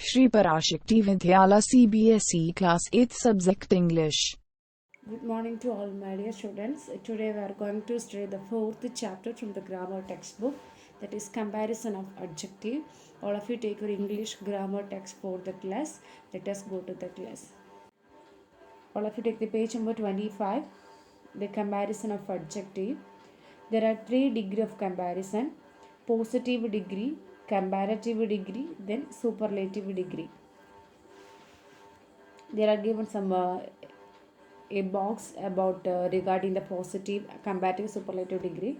Shri Parashakti Vidyala CBSE Class 8th Subject English. Good morning to all my dear students. Today we are going to study the fourth chapter from the grammar textbook, that is comparison of adjective. All of you take your English grammar text for the class. Let us go to the class. All of you take the page number 25, the comparison of adjective. There are 3 degrees of comparison: positive degree, comparative degree, then superlative degree. There are given some a box about regarding the positive, comparative, superlative degree.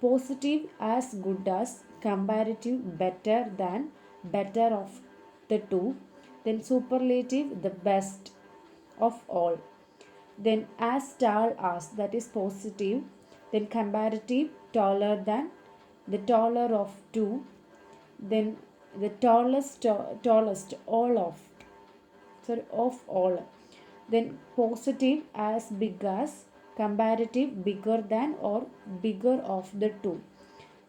Positive as good as, comparative better than, better of the two, then superlative the best of all, then as tall as, that is positive, then comparative taller than, the taller of two, then the tallest all of all, then positive as big as, comparative bigger than or bigger of the two,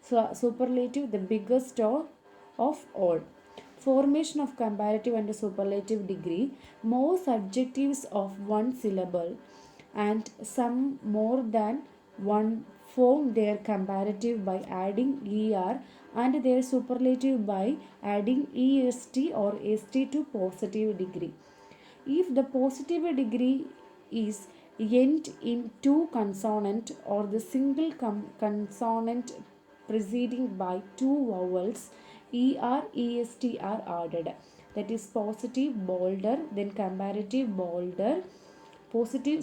so superlative the biggest of all. Formation of comparative and superlative degree: most adjectives of one syllable and some more than one form their comparative by adding er, and their superlative by adding est or st to positive degree. If the positive degree is end in two consonant or the single consonant preceding by two vowels, er est are added, that is positive bolder, then comparative bolder, positive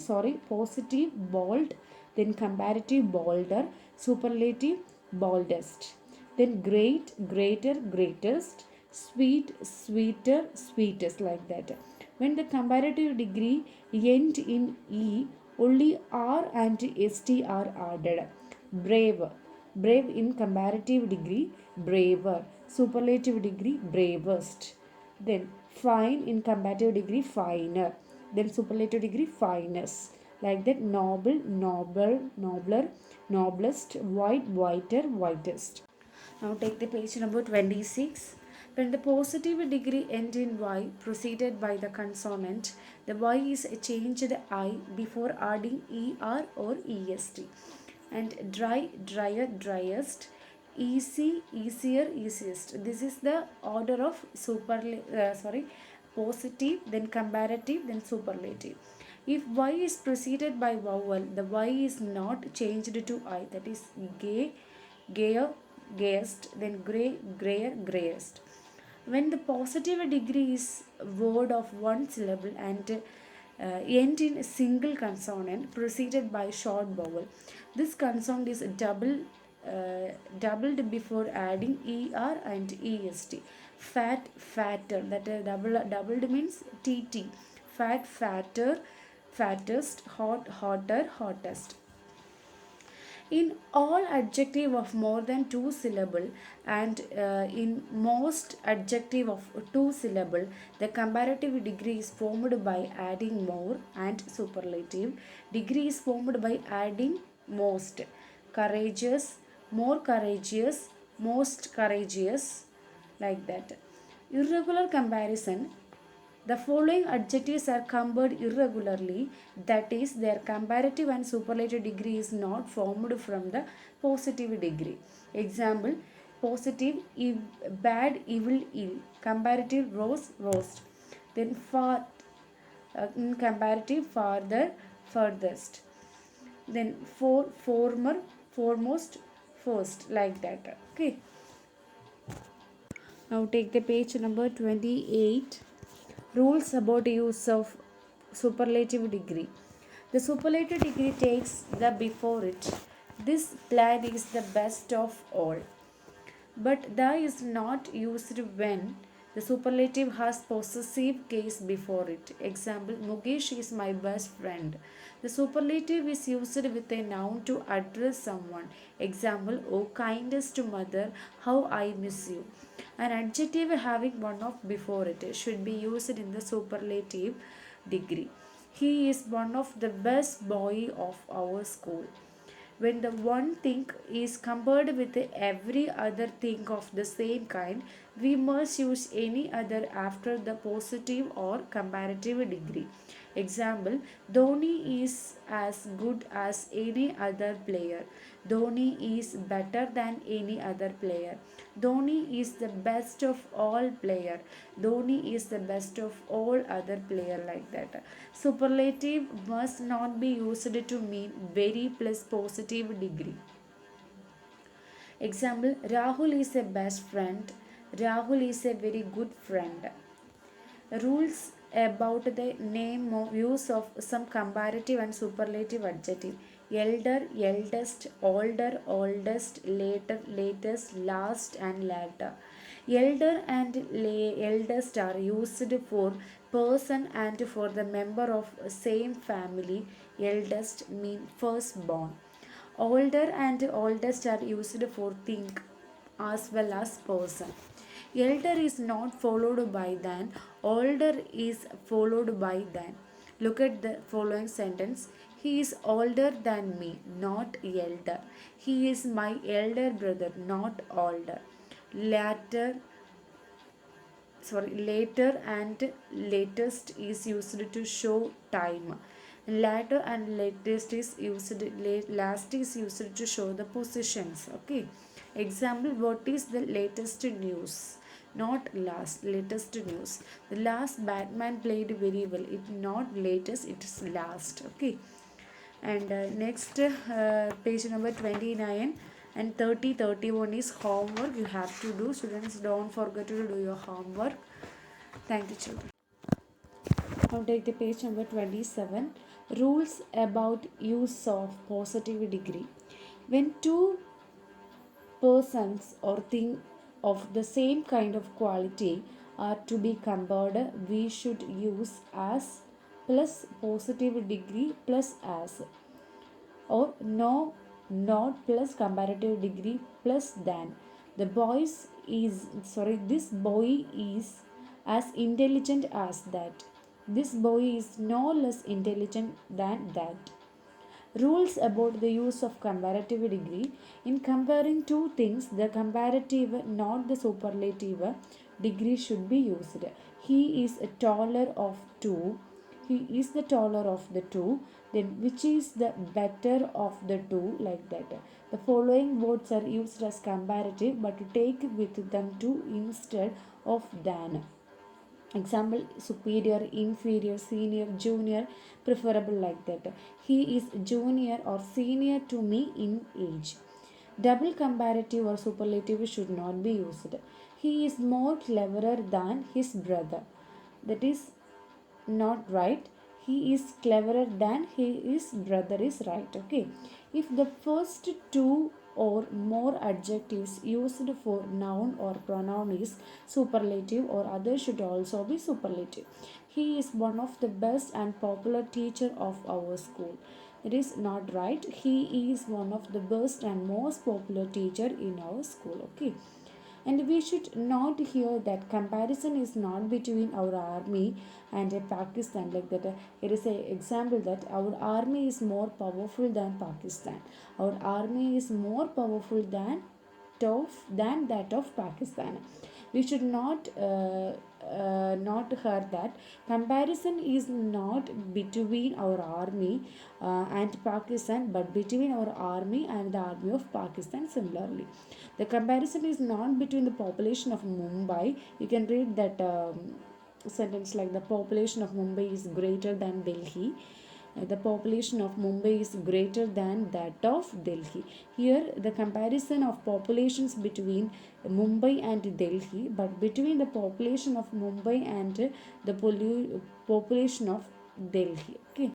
bold, then comparative bolder, superlative boldest, then great greater greatest, sweet sweeter sweetest, like that. When the comparative degree end in e, only r and st are added. Brave, brave in comparative degree braver, superlative degree bravest, then fine in comparative degree finer, then superlative degree finest, like that. Noble noble nobler noblest, white whiter whitest. Now take the page number 26. When the positive degree end in y preceded by the consonant, the y is changed I before adding er or est. And dry, drier, driest, easy, easier, easiest. This is the order of positive, then comparative, then superlative. If y is preceded by vowel, the y is not changed to I, that is gay, gayer, gayest, then grey, grayer, greyest. When the positive degree is word of one syllable and end in a single consonant preceded by short vowel, this consonant is doubled before adding er and est. Fat, fatter, that doubled means tt. Fat, fatter, fattest, hot, hotter, hottest. In all adjective of more than two syllable and in most adjective of two syllable, the comparative degree is formed by adding more, and superlative degree is formed by adding most. Courageous, more courageous, most courageous, like that. Irregular comparison: the following adjectives are compared irregularly, that is, their comparative and superlative degree is not formed from the positive degree. Example: positive bad, evil, ill. Comparative rose, roast. Then far, in comparative farther, furthest. Then former, foremost, first, like that. Okay. Now take the page number 28. Rules about use of superlative degree. The superlative degree takes the before it. This plan is the best of all. But the is not used when the superlative has possessive case before it. Example: Mukesh is my best friend. The superlative is used with a noun to address someone. Example: Oh kindest mother, how I miss you. An adjective having one of before it should be used in the superlative degree. He is one of the best boy of our school. When the one thing is compared with every other thing of the same kind, We must use any other after the positive or comparative degree. Example, Dhoni is as good as any other player. Dhoni is better than any other player. Dhoni is the best of all player. Dhoni is the best of all other player, like that. Superlative must not be used to mean very plus positive degree. Example, Rahul is a best friend. Rahul is a very good friend. Rules about the name of use of some comparative and superlative adjective. Elder, eldest, older, oldest, later, latest, last, and latter. Elder and eldest are used for person and for the member of same family. Eldest mean firstborn. Older and oldest are used for thing as well as person. Elder is not followed by than, older is followed by than. Look at the following sentence. He is older than me, not elder. He is my elder brother, not older. Latter, later and latest is used to show time. Latter and latest is used, last is used to show the positions. Okay, example, what is the latest news? Not last, latest news. The last Batman played very well. It not latest, it is last. Okay, and next page number 29 and 30, 31 is homework you have to do. Students, don't forget to do your homework. Thank you, children. Now take the page number 27. Rules about use of positive degree. When two persons or things of the same kind of quality are to be compared, we should use as plus positive degree plus as, or no, not plus comparative degree plus than. The boys is this boy is as intelligent as that. This boy is no less intelligent than that. Rules about the use of comparative degree. In comparing two things, the comparative, not the superlative, degree should be used. He is a taller of two. He is the taller of the two. Then which is the better of the two, like that. The following words are used as comparative, but to take with them to instead of than. Example, superior, inferior, senior, junior, preferable, like that. He is junior or senior to me in age. Double comparative or superlative should not be used. He is more cleverer than his brother. That is not right. He is cleverer than his brother is right. Okay, if the first two or more adjectives used for noun or pronoun is superlative, or others should also be superlative. He is one of the best and popular teacher of our school. It is not right. He is one of the best and most popular teacher in our school. Okay, and we should not hear that comparison is not between our army and Pakistan, like that. It is an example that our army is more powerful than Pakistan. Our army is more powerful than that of Pakistan. We should not hear that comparison is not between our army and Pakistan, but between our army and the army of Pakistan. Similarly, the comparison is not between the population of Mumbai. You can read that sentence like, the population of Mumbai is greater than Delhi. The population of Mumbai is greater than that of Delhi. Here, the comparison of populations between Mumbai and Delhi, but between the population of Mumbai and the population of Delhi. Okay.